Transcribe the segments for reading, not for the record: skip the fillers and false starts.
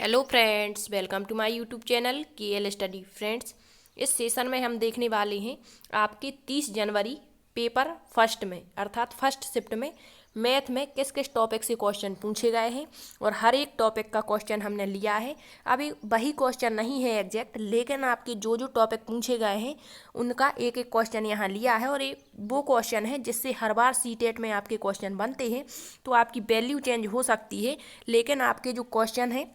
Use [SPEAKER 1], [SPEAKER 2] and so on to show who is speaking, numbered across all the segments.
[SPEAKER 1] Hello friends, welcome to my YouTube channel KL study. Friends, इस session में हम देखने वाले हैं आपके 30 जनवरी पेपर फर्स्ट में अर्थात फर्स्ट शिफ्ट में मैथ में किस किस टॉपिक से क्वेश्चन पूछे गए हैं और हर एक टॉपिक का क्वेश्चन हमने लिया है। अभी वही क्वेश्चन नहीं है एग्जैक्ट, लेकिन आपके जो जो टॉपिक पूछे गए हैं उनका एक एक क्वेश्चन यहाँ लिया है और एक वो क्वेश्चन है जिससे हर बार सीटेट में आपके क्वेश्चन बनते हैं। तो आपकी वैल्यू चेंज हो सकती है, लेकिन आपके जो क्वेश्चन हैं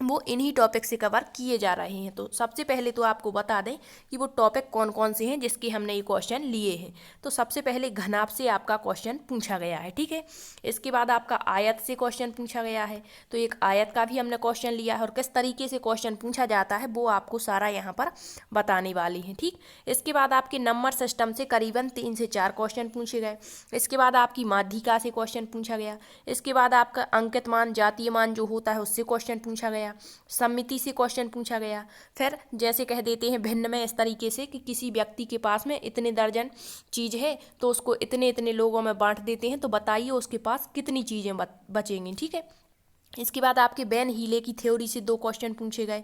[SPEAKER 1] वो इन्हीं टॉपिक से कवर किए जा रहे हैं। तो सबसे पहले तो आपको बता दें कि वो टॉपिक कौन कौन से हैं जिसके हमने ये क्वेश्चन लिए हैं। तो सबसे पहले घनाभ से आपका क्वेश्चन पूछा गया है, ठीक है। इसके बाद आपका आयत से क्वेश्चन पूछा गया है, तो एक आयत का भी हमने क्वेश्चन लिया है और किस तरीके से क्वेश्चन पूछा जाता है वो आपको सारा यहाँ पर बताने वाले हैं, ठीक। इसके बाद आपके नंबर सिस्टम से करीबन 3 से 4 क्वेश्चन पूछे गए। इसके बाद आपकी माध्यिका से क्वेश्चन पूछा गया। इसके बाद आपका अंकित मान, जातीय मान जो होता है उससे क्वेश्चन पूछा गया। समिति से क्वेश्चन पूछा गया। फिर जैसे कह देते हैं भिन्न में, इस तरीके से कि किसी व्यक्ति के पास में इतने दर्जन चीज़ है तो उसको इतने इतने लोगों में बांट देते हैं, तो बताइए उसके पास कितनी चीज़ें बचेंगी, ठीक है। इसके बाद आपके बेन हीले की थ्योरी से 2 क्वेश्चन पूछे गए,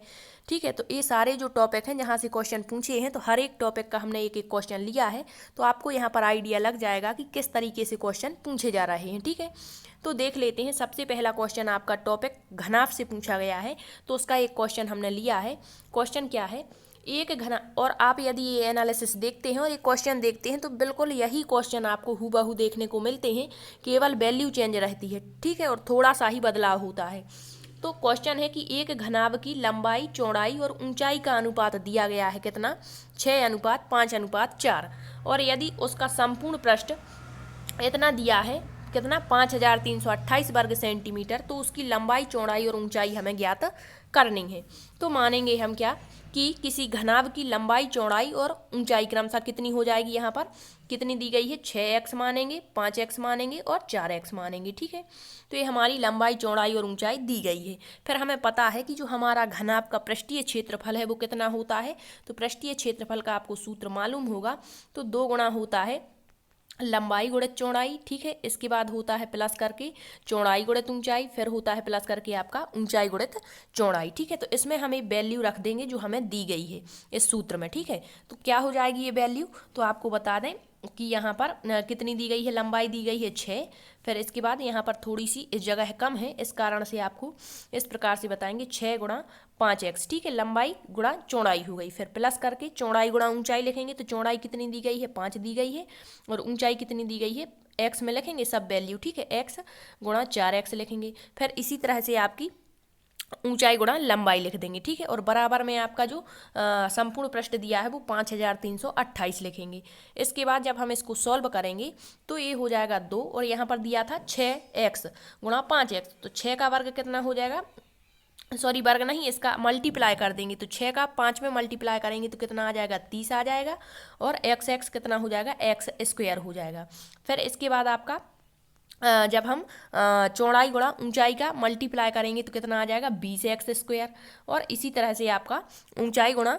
[SPEAKER 1] ठीक है। तो ये सारे जो टॉपिक हैं जहाँ से क्वेश्चन पूछे हैं, तो हर एक टॉपिक का हमने एक एक क्वेश्चन लिया है, तो आपको यहाँ पर आइडिया लग जाएगा कि किस तरीके से क्वेश्चन पूछे जा रहे हैं, ठीक है। तो देख लेते हैं। सबसे पहला क्वेश्चन आपका टॉपिक घनाभ से पूछा गया है, तो उसका एक क्वेश्चन हमने लिया है। क्वेश्चन क्या है, एक घना, और आप यदि ये एनालिसिस देखते हैं और ये क्वेश्चन देखते हैं तो बिल्कुल यही क्वेश्चन आपको हूबहू देखने को मिलते हैं, केवल वैल्यू चेंज रहती है, ठीक है, और थोड़ा सा ही बदलाव होता है। तो क्वेश्चन है कि एक घनाभ की लंबाई, चौड़ाई और ऊंचाई का अनुपात दिया गया है कितना, 6:5:4, और यदि उसका संपूर्ण पृष्ठ इतना दिया है कितना, 5328 वर्ग सेंटीमीटर, तो उसकी लंबाई, चौड़ाई और ऊंचाई हमें ज्ञात करनी है। तो मानेंगे हम क्या कि किसी घनाभ की लंबाई, चौड़ाई और ऊंचाई क्रमशः कितनी हो जाएगी, यहाँ पर कितनी दी गई है, 6x मानेंगे, 5x मानेंगे और 4x मानेंगे, ठीक है। तो ये हमारी लंबाई, चौड़ाई और ऊंचाई दी गई है। फिर हमें पता है कि जो हमारा घनाभ का पृष्ठीय क्षेत्रफल है वो कितना होता है, तो पृष्ठीय क्षेत्रफल का आपको सूत्र मालूम होगा, तो 2 गुणा होता है लंबाई गुणित चौड़ाई, ठीक है। इसके बाद होता है प्लस करके चौड़ाई गुणित ऊंचाई, फिर होता है प्लस करके आपका ऊंचाई गुणित चौड़ाई, ठीक है। तो इसमें हम एक वैल्यू रख देंगे जो हमें दी गई है इस सूत्र में, ठीक है। तो क्या हो जाएगी ये वैल्यू, तो आपको बता दें कि यहाँ पर कितनी दी गई है, लंबाई दी गई है 6, फिर इसके बाद यहाँ पर थोड़ी सी इस जगह कम है, इस कारण से आपको इस प्रकार से बताएंगे 6 × 5x, ठीक है। लंबाई गुणा चौड़ाई हो गई, फिर प्लस करके चौड़ाई गुणा ऊंचाई लिखेंगे, तो चौड़ाई कितनी दी गई है, 5 दी गई है, और ऊंचाई कितनी दी गई है, x में लिखेंगे सब वैल्यू, ठीक है, x गुणा 4x लिखेंगे। फिर इसी तरह से आपकी ऊंचाई गुणा लंबाई लिख देंगे, ठीक है, और बराबर में आपका जो संपूर्ण पृष्ठ दिया है वो 5328 लिखेंगे। इसके बाद जब हम इसको सॉल्व करेंगे तो ये हो जाएगा 2, और यहाँ पर दिया था 6x गुणा 5x, तो 6 का वर्ग कितना हो जाएगा, सॉरी वर्ग नहीं, इसका मल्टीप्लाई कर देंगे, तो 6 का 5 में मल्टीप्लाई करेंगे तो कितना आ जाएगा, 30 आ जाएगा, और x कितना हो जाएगा, x² हो जाएगा। फिर इसके बाद आपका जब हम चौड़ाई गुणा ऊंचाई का मल्टीप्लाई करेंगे तो कितना आ जाएगा, 20x², और इसी तरह से आपका ऊंचाई गुणा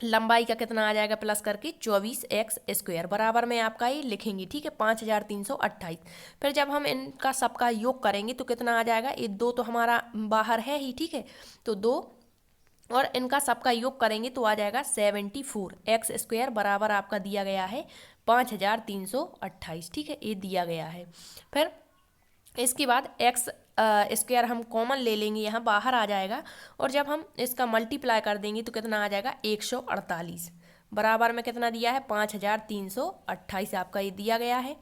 [SPEAKER 1] लंबाई का कितना आ जाएगा, प्लस करके 24x² बराबर में आपका ये लिखेंगे, ठीक है, 5328। फिर जब हम इनका सबका योग करेंगे तो कितना आ जाएगा, ये 2 तो हमारा बाहर है ही, ठीक है, तो 2 और इनका सबका योग करेंगे तो आ जाएगा 74x² बराबर आपका दिया गया है 5328, ठीक है, ये दिया गया है। फिर इसके बाद x² हम कॉमन ले लेंगे, यहाँ बाहर आ जाएगा, और जब हम इसका मल्टीप्लाई कर देंगे तो कितना आ जाएगा, 148 बराबर में कितना दिया है, 5328 आपका ये दिया गया है।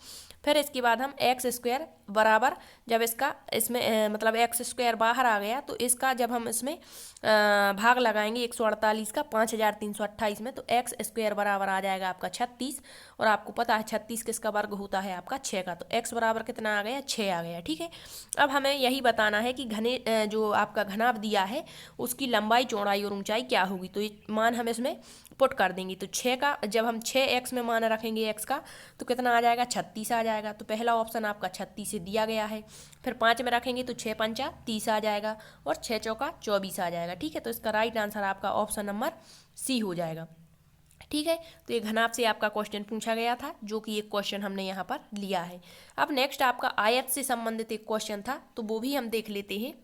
[SPEAKER 1] फिर इसके बाद हम x² बराबर, जब इसका इसमें मतलब x² बाहर आ गया तो इसका जब हम इसमें भाग लगाएंगे 148 का 5328 में, तो x² बराबर आ जाएगा आपका 36, और आपको पता है 36 किसका वर्ग होता है, आपका 6 का, तो x बराबर कितना आ गया, 6 आ गया, ठीक है। अब हमें यही बताना है कि जो आपका घनाभ दिया है उसकी लंबाई, चौड़ाई और ऊंचाई क्या होगी, तो ये मान हम इसमें पुट कर देंगे। तो 6 का जब हम 6x में मान रखेंगे x का, तो कितना आ जाएगा, 36 आ जाएगा, तो पहला ऑप्शन आपका 36 से दिया गया है। फिर 5 में रखेंगे तो 6 पंचा 30 आ जाएगा, और 6 चौका 24 आ जाएगा, ठीक है। तो इसका राइट आंसर आपका ऑप्शन नंबर सी हो जाएगा, ठीक है। तो ये घनाभ से आपका क्वेश्चन पूछा गया था, जो कि एक क्वेश्चन हमने यहाँ पर लिया है। अब नेक्स्ट आपका आयत से संबंधित एक क्वेश्चन था, तो वो भी हम देख लेते हैं।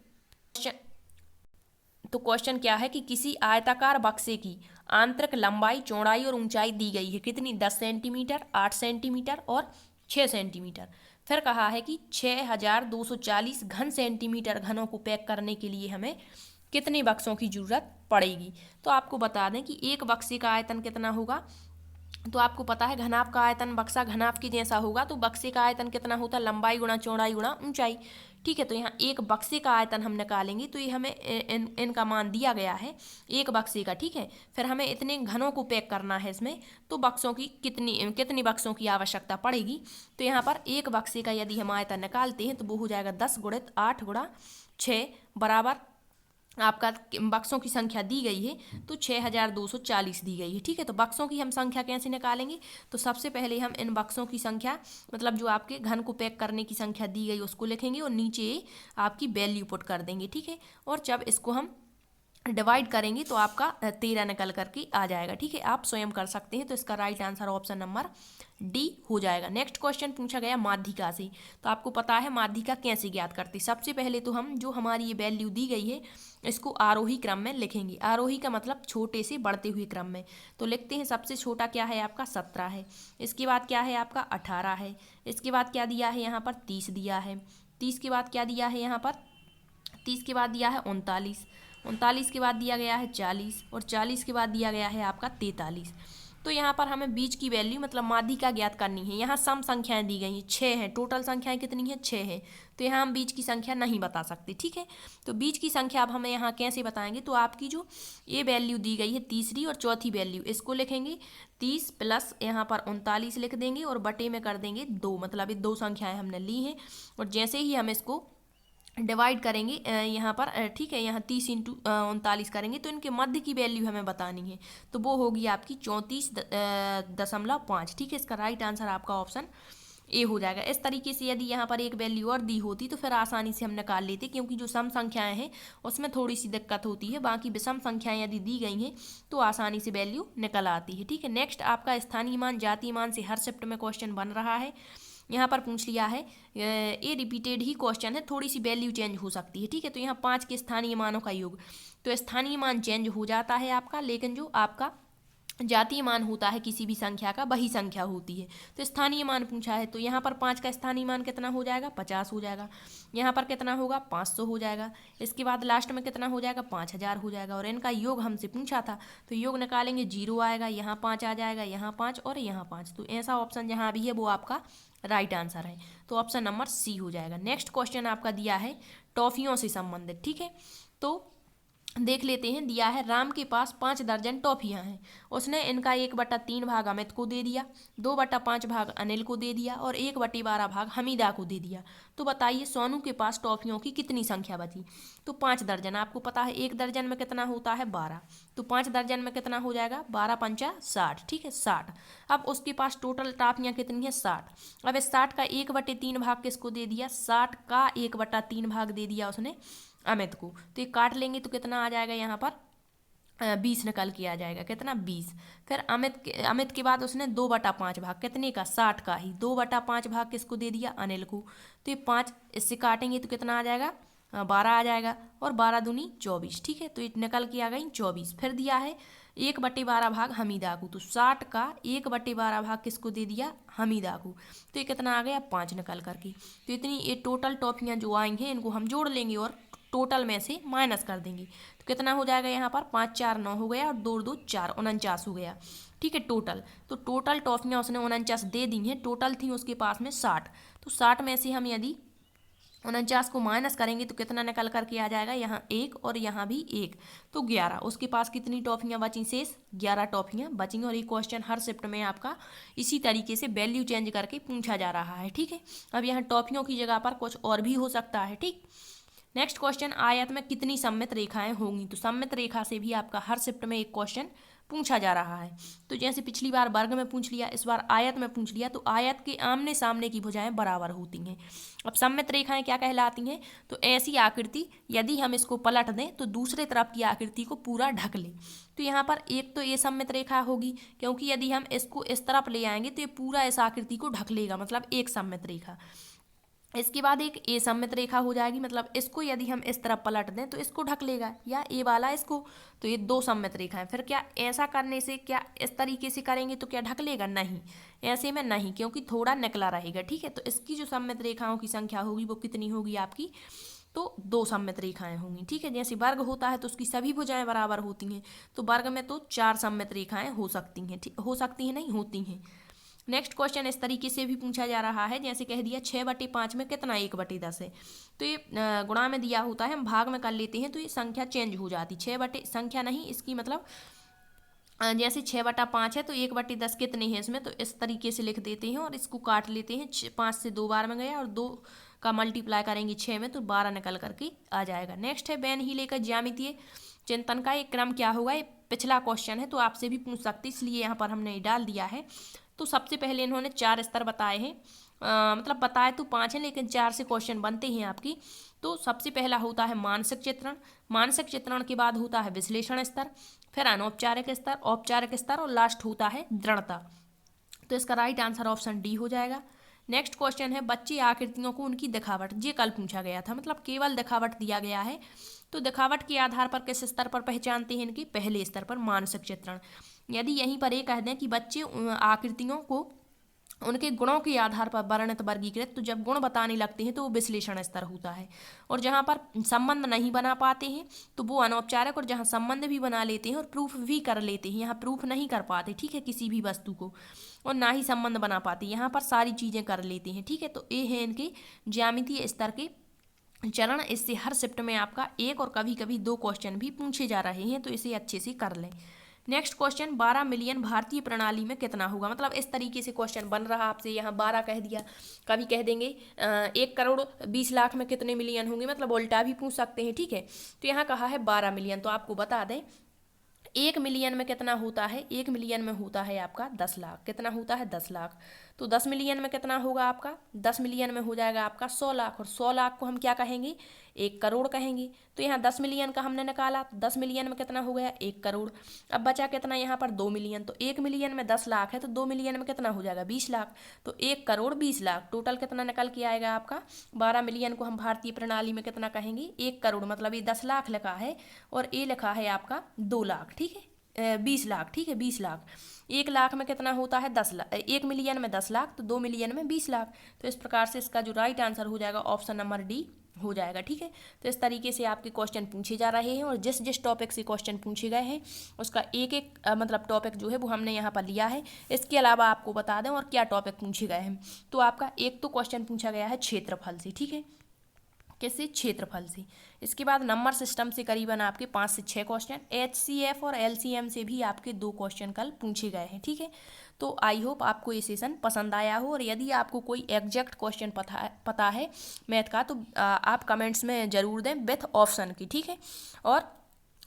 [SPEAKER 1] तो क्वेश्चन क्या है कि किसी आयताकार बक्से की आंतरिक लंबाई चौड़ाई और ऊंचाई दी गई है कितनी, 10 सेंटीमीटर, 8 सेंटीमीटर और 6 सेंटीमीटर। फिर कहा है कि 6240 घन सेंटीमीटर घनों को पैक करने के लिए हमें कितने बक्सों की जरूरत पड़ेगी। तो आपको बता दें कि एक बक्से का आयतन कितना होगा, तो आपको पता है घनाभ का आयतन बक्सा घनाभ के जैसा होगा, तो बक्से का आयतन कितना होता है, लंबाई गुणा चौड़ाई गुणा ऊंचाई। ठीक है, तो यहाँ एक बक्से का आयतन हम निकालेंगे, तो ये हमें इनका मान दिया गया है एक बक्से का। ठीक है, फिर हमें इतने घनों को पैक करना है इसमें, तो बक्सों की कितनी बक्सों की आवश्यकता पड़ेगी। तो यहाँ पर एक बक्से का यदि हम आयतन निकालते हैं तो वो हो जाएगा 10 गुणित 8 गुणा 6 बराबर आपका बक्सों की संख्या दी गई है तो 6240 दी गई है। ठीक है, तो बक्सों की हम संख्या कैसे निकालेंगे, तो सबसे पहले हम इन बक्सों की संख्या मतलब जो आपके घन को पैक करने की संख्या दी गई उसको लिखेंगे और नीचे आपकी वैल्यू पुट कर देंगे। ठीक है, और जब इसको हम डिवाइड करेंगे तो आपका 13 निकल करके आ जाएगा। ठीक है, आप स्वयं कर सकते हैं, तो इसका right answer option number D हो जाएगा। नेक्स्ट क्वेश्चन पूछा गया माध्यिका से, तो आपको पता है माध्यिका कैसे ज्ञात करते। सबसे पहले तो हम जो हमारी ये वैल्यू दी गई है इसको आरोही क्रम में लिखेंगे। आरोही का मतलब छोटे से बढ़ते हुए क्रम में, तो लिखते हैं सबसे छोटा क्या है आपका 17 है, इसके बाद क्या है आपका 18 है, इसके बाद क्या दिया है यहाँ पर 30 दिया है, 30 के बाद क्या दिया है यहाँ पर 30 के बाद दिया है 39, 39 के बाद दिया गया है 40 और 40 के बाद दिया गया है आपका 43। तो यहाँ पर हमें बीच की वैल्यू मतलब माध्यिका ज्ञात करनी है। यहाँ सम संख्याएं दी गई हैं 6 हैं, टोटल संख्याएं कितनी हैं 6 हैं, तो यहाँ हम बीच की संख्या नहीं बता सकते। ठीक है, तो बीच की संख्या अब हमें यहाँ कैसे बताएंगे, तो आपकी जो ये वैल्यू दी गई है तीसरी और चौथी वैल्यू इसको लिखेंगे 30 प्लस यहाँ पर 39 लिख देंगे और बटे में कर देंगे 2, मतलब ये 2 संख्याएं हमने ली हैं और जैसे ही हम इसको डिवाइड करेंगे यहाँ पर ठीक है, यहाँ 30 इंटू 39 करेंगे तो इनके मध्य की वैल्यू हमें बतानी है, तो वो होगी आपकी 34.5। ठीक है, इसका राइट आंसर आपका ऑप्शन ए हो जाएगा। इस तरीके से यदि यहाँ पर एक वैल्यू और दी होती तो फिर आसानी से हम निकाल लेते, क्योंकि जो सम संख्याएं हैं उसमें थोड़ी सी दिक्कत होती है, बाकी विषम संख्याएं यदि दी गई हैं तो आसानी से वैल्यू निकल आती है। ठीक है, नेक्स्ट आपका स्थानीय मान जातीय मान से हर शिफ्ट में क्वेश्चन बन रहा है। यहाँ पर पूछ लिया है, ये रिपीटेड ही क्वेश्चन है, थोड़ी सी वैल्यू चेंज हो सकती है। ठीक है, तो यहाँ 5 के स्थानीय मानों का योग, तो स्थानीय मान चेंज हो जाता है आपका, लेकिन जो आपका जातीय मान होता है किसी भी संख्या का वही संख्या होती है। तो स्थानीय मान पूछा है, तो यहाँ पर 5 का स्थानीय मान कितना हो जाएगा 50 हो जाएगा, यहाँ पर कितना होगा 500 हो जाएगा, इसके बाद लास्ट में कितना हो जाएगा 5000 हो जाएगा, और इनका योग हमसे पूछा था तो योग निकालेंगे 0 आएगा, यहाँ 5 आ जाएगा, यहाँ 5 और यहाँ 5, तो ऐसा ऑप्शन जहाँ भी है वो आपका राइट आंसर है, तो ऑप्शन नंबर सी हो जाएगा। नेक्स्ट क्वेश्चन आपका दिया है टॉफियों से संबंधित। ठीक है, तो देख लेते हैं, दिया है राम के पास 5 दर्जन टॉफियां हैं, उसने इनका 1/3 भाग अमित को दे दिया, 2/5 भाग अनिल को दे दिया और 1/12 भाग हमीदा को दे दिया। तो बताइए सोनू के पास टॉफियों की कितनी संख्या बची। तो 5 दर्जन, आपको पता है 1 दर्जन में कितना होता है 12, तो 5 दर्जन में कितना हो जाएगा 12 पंचा 60। ठीक है, 60। अब उसके पास टोटल टॉफियां कितनी है 60। अब इस 60 का 1/3 भाग किसको दे दिया, 60 का 1/3 भाग दे दिया उसने अमित को, तो ये काट लेंगे तो कितना आ जाएगा यहाँ पर 20 निकल के आ जाएगा, कितना 20। फिर अमित के बाद उसने 2/5 भाग कितने का 60 का ही 2/5 भाग किसको दे दिया अनिल को, तो ये 5 इससे काटेंगे तो कितना आ जाएगा 12 आ जाएगा और 12 दूनी 24। ठीक है, तो ये निकल के आ गई 24। फिर दिया है 1/12 भाग हमीदा को, तो 60 का 1/12 भाग किसको दे दिया हमीदा को, तो ये कितना आ गया 5 निकल करके। तो इतनी ये टोटल टॉफियाँ जो आई हैं इनको हम जोड़ लेंगे और टोटल में से माइनस कर देंगे, तो कितना हो जाएगा यहाँ पर 5 4 9 हो गया और 2 2 4 49 हो गया। ठीक है, टोटल, तो टोटल टॉफियाँ उसने 49 दे दी हैं, टोटल थी उसके पास में 60, तो 60 में से हम यदि 49 को माइनस करेंगे तो कितना निकल करके आ जाएगा, यहाँ 1 और यहाँ भी 1, तो 11। उसके पास कितनी टॉफियाँ बची शेष 11 टॉफियाँ बची, और ये क्वेश्चन हर शिफ्ट में आपका इसी तरीके से वैल्यू चेंज करके पूछा जा रहा है। ठीक है, अब यहाँ टॉफियों की जगह पर कुछ और भी हो सकता है। ठीक, नेक्स्ट क्वेश्चन, आयत में कितनी सममित रेखाएं होंगी। तो सममित रेखा से भी आपका हर शिफ्ट में एक क्वेश्चन पूछा जा रहा है, तो जैसे पिछली बार वर्ग में पूछ लिया, इस बार आयत में पूछ लिया, तो आयत के आमने सामने की भुजाएं बराबर होती हैं। अब सममित रेखाएं क्या कहलाती हैं, तो ऐसी आकृति यदि हम इसको पलट दें तो दूसरे तरफ की आकृति को पूरा ढक ले, तो यहाँ पर एक तो ये सममित रेखा होगी, क्योंकि यदि हम इसको इस तरफ ले आएंगे तो ये पूरा इस आकृति को ढक लेगा, मतलब एक सममित रेखा। इसके बाद एक ए सममित रेखा हो जाएगी, मतलब इसको यदि हम इस तरफ पलट दें तो इसको ढक लेगा, या ए वाला इसको, तो ये दो सममित रेखाएं। फिर क्या ऐसा करने से क्या इस तरीके से करेंगे तो क्या ढक लेगा? नहीं, ऐसे में नहीं, क्योंकि थोड़ा निकला रहेगा। ठीक है, तो इसकी जो सममित रेखाओं की संख्या होगी वो कितनी होगी आपकी? तो दो सममित रेखाएं होंगी। ठीक है, जैसे वर्ग होता है तो उसकी सभी भुजाएं बराबर होती हैं, तो वर्ग में तो 4 सममित रेखाएं हो सकती हैं। हो सकती हैं नहीं, होती हैं। नेक्स्ट क्वेश्चन इस तरीके से भी पूछा जा रहा है, जैसे कह दिया 6/5 में कितना 1/10 है, तो ये गुणा में दिया होता है, हम भाग में कर लेते हैं तो ये संख्या चेंज हो जाती। 6 संख्या नहीं, इसकी मतलब जैसे 6/5 है तो 1/10 कितने हैं इसमें, तो इस तरीके से लिख देते हैं और इसको काट लेते हैं। 5 से 2 बार में गया और 2 का मल्टीप्लाई करेंगे 6 में तो 12 निकल करके आ जाएगा। नेक्स्ट है बेन हीले का ज्यामितीय चिंतन का एक क्रम क्या होगा। ये पिछला क्वेश्चन है तो आपसे भी पूछ सकते, इसलिए यहाँ पर हमने डाल दिया है। तो सबसे पहले इन्होंने 4 स्तर बताए हैं, मतलब बताए तो 5 हैं लेकिन 4 से क्वेश्चन बनते हैं आपकी। तो सबसे पहला होता है मानसिक चित्रण, मानसिक चित्रण के बाद होता है विश्लेषण स्तर, फिर अनौपचारिक स्तर, औपचारिक स्तर और लास्ट होता है दृढ़ता। तो इसका राइट आंसर ऑप्शन डी हो जाएगा। नेक्स्ट क्वेश्चन है बच्चे आकृतियों को उनकी दिखावट, ये कल पूछा गया था, मतलब केवल दिखावट दिया गया है, तो दिखावट के आधार पर किस स्तर पर पहचानते हैं इनके? पहले स्तर पर, मानसिक चित्रण। यदि यहीं पर ये कह दें कि बच्चे आकृतियों को उनके गुणों के आधार पर वर्णित वर्गीकृत, तो जब गुण बताने लगते हैं तो वो विश्लेषण स्तर होता है, और जहाँ पर संबंध नहीं बना पाते हैं तो वो अनौपचारिक, और जहाँ संबंध भी बना लेते हैं और प्रूफ भी कर लेते हैं, यहाँ प्रूफ नहीं कर पाते, ठीक है, किसी भी वस्तु को, और ना ही संबंध बना पाते, यहाँ पर सारी चीज़ें कर लेते हैं। ठीक है, तो ये है इनके ज्यामितीय स्तर के चरण। इससे हर शिफ्ट में आपका एक और कभी कभी 2 क्वेश्चन भी पूछे जा रहे हैं, तो इसे अच्छे से कर लें। नेक्स्ट क्वेश्चन 12 मिलियन भारतीय प्रणाली में कितना होगा, मतलब इस तरीके से क्वेश्चन बन रहा आपसे, यहाँ 12 कह दिया, कभी कह देंगे 1 करोड़ 20 लाख में कितने मिलियन होंगे, मतलब उल्टा भी पूछ सकते हैं। ठीक है, तो यहाँ कहा है 12 मिलियन, तो आपको बता दें 1 मिलियन में कितना होता है, 1 मिलियन में होता है आपका 10 लाख, कितना होता है 10 लाख, तो 10 मिलियन में कितना होगा आपका, 10 मिलियन में हो जाएगा आपका 100 लाख, और 100 लाख को हम क्या कहेंगे, 1 करोड़ कहेंगे। तो यहाँ 10 मिलियन का हमने निकाला, 10 मिलियन में कितना हो गया, 1 करोड़। अब बचा कितना यहाँ पर 2 मिलियन, तो 1 मिलियन में 10 लाख है तो 2 मिलियन में कितना हो जाएगा, 20 लाख, तो 1 करोड़ 20 लाख, टोटल कितना निकल के आएगा आपका। 12 मिलियन को हम भारतीय प्रणाली में कितना कहेंगे, 1 करोड़, मतलब ये 10 लाख लिखा है और ये लिखा है आपका 2 लाख, ठीक है, 20 लाख, ठीक है, 20 लाख। 1 लाख में कितना होता है 10 लाख, 1 मिलियन में 10 लाख, तो 2 मिलियन में 20 लाख। तो इस प्रकार से इसका जो राइट आंसर हो जाएगा ऑप्शन नंबर डी हो जाएगा। ठीक है, तो इस तरीके से आपके क्वेश्चन पूछे जा रहे हैं, और जिस जिस टॉपिक से क्वेश्चन पूछे गए हैं उसका एक एक मतलब टॉपिक जो है वो हमने यहाँ पर लिया है। इसके अलावा आपको बता दें और क्या टॉपिक पूछे गए हैं, तो आपका एक तो क्वेश्चन पूछा गया है क्षेत्रफल से, ठीक है, किससे, क्षेत्रफल से। इसके बाद नंबर सिस्टम से करीबन आपके 5 से 6 क्वेश्चन, HCF और LCM से भी आपके 2 क्वेश्चन कल पूछे गए हैं। ठीक है, तो आई होप आपको ये सेशन पसंद आया हो, और यदि आपको कोई एग्जैक्ट क्वेश्चन पता है मैथ का तो आप कमेंट्स में ज़रूर दें विथ ऑप्शन की। ठीक है, और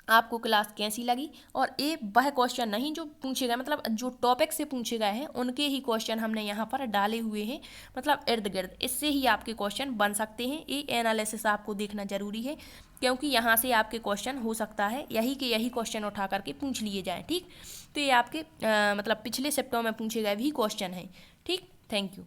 [SPEAKER 1] आपको क्लास कैसी लगी, और ये वह क्वेश्चन नहीं जो पूछे गए, मतलब जो टॉपिक से पूछे गए हैं उनके ही क्वेश्चन हमने यहाँ पर डाले हुए हैं, मतलब इर्द गिर्द, इससे ही आपके क्वेश्चन बन सकते हैं। ये एनालिसिस आपको देखना जरूरी है, क्योंकि यहाँ से आपके क्वेश्चन हो सकता है यही के यही क्वेश्चन उठा करके पूछ लिए जाएँ। ठीक, तो ये आपके मतलब पिछले शिफ्टों में पूछे गए भी क्वेश्चन हैं। ठीक, थैंक यू।